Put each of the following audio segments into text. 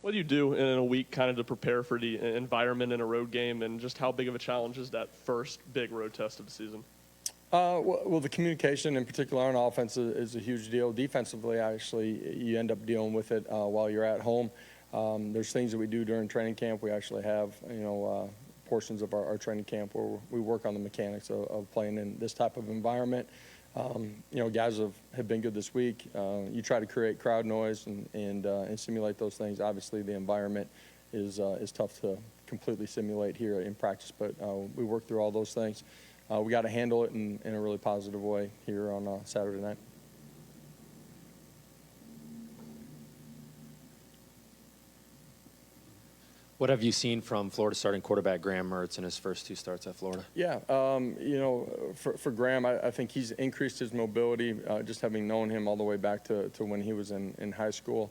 What do you do in a week kind of to prepare for the environment in a road game, and just how big of a challenge is that first big road test of the season? Well, the communication in particular on offense is a huge deal. Defensively, actually, you end up dealing with it while you're at home. There's things that we do during training camp. We actually have, portions of our training camp where we work on the mechanics of playing in this type of environment. Guys have been good this week. You try to create crowd noise and simulate those things. Obviously, the environment is tough to completely simulate here in practice, but we work through all those things. We got to handle it in a really positive way here on Saturday night. What have you seen from Florida starting quarterback Graham Mertz in his first 2 starts at Florida? Yeah, for Graham, I think he's increased his mobility, just having known him all the way back to when he was in high school.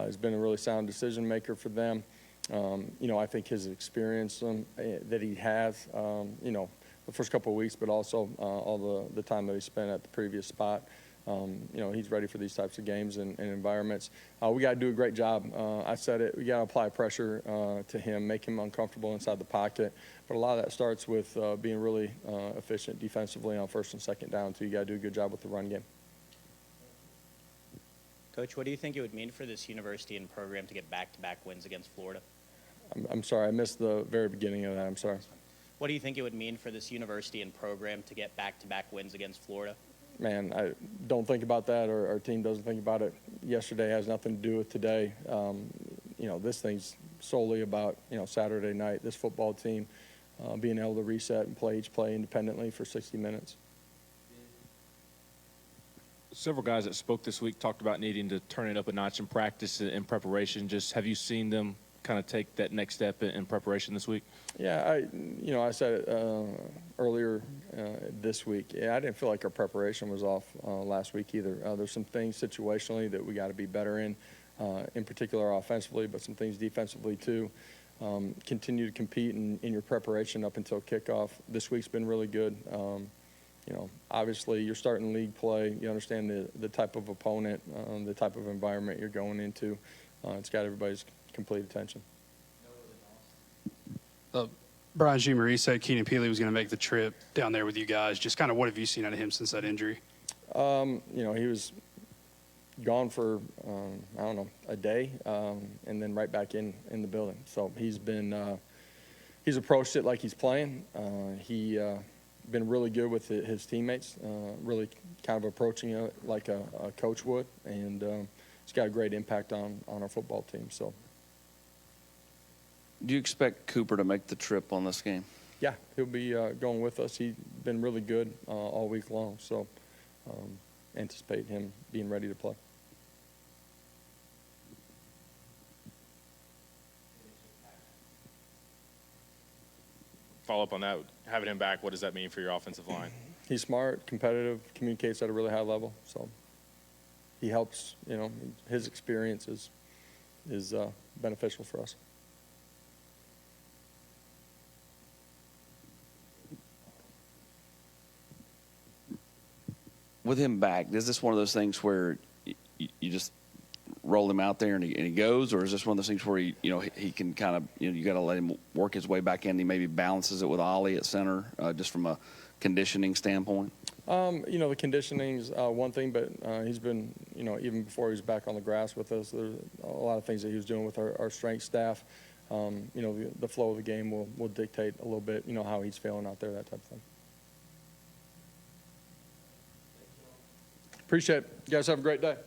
He's been a really sound decision maker for them. I think his experience that he has, the first couple of weeks, but also all the time that he spent at the previous spot. He's ready for these types of games and environments. We got to do a great job. I said it. We got to apply pressure to him, make him uncomfortable inside the pocket. But a lot of that starts with being really efficient defensively on first and second down, too. You got to do a good job with the run game. Coach, what do you think it would mean for this university and program to get back-to-back wins against Florida? I'm sorry. I missed the very beginning of that. I'm sorry. What do you think it would mean for this university and program to get back-to-back wins against Florida? Man, I don't think about that, or our team doesn't think about it. Yesterday has nothing to do with today. This thing's solely about, Saturday night, this football team being able to reset and play each play independently for 60 minutes. Several guys that spoke this week talked about needing to turn it up a notch in practice and preparation. Just have you seen them kind of take that next step in preparation this week? Yeah, I said it earlier this week. Yeah, I didn't feel like our preparation was off last week either. There's some things situationally that we got to be better in particular offensively, but some things defensively too. Continue to compete in your preparation up until kickoff. This week's been really good. Obviously you're starting league play. You understand the type of opponent, the type of environment you're going into. It's got everybody's complete attention. Brian Jean-Marie said Keenan Peely was going to make the trip down there with you guys. Just kind of what have you seen out of him since that injury? He was gone for, a day, and then right back in the building. So he's approached it like he's playing. He been really good with his teammates, really kind of approaching it like a coach would, and he's got a great impact on our football team. So. Do you expect Cooper to make the trip on this game? Yeah, he'll be going with us. He's been really good all week long, so anticipate him being ready to play. Follow up on that, having him back, what does that mean for your offensive line? He's smart, competitive, communicates at a really high level, so he helps. His experience is beneficial for us. With him back, is this one of those things where you just roll him out there and he goes, or is this one of those things where he can kind of you got to let him work his way back in? He maybe balances it with Ollie at center, just from a conditioning standpoint. The conditioning's one thing, but he's been even before he was back on the grass with us, there's a lot of things that he was doing with our strength staff. The flow of the game will dictate a little bit how he's feeling out there, that type of thing. Appreciate it. You guys have a great day.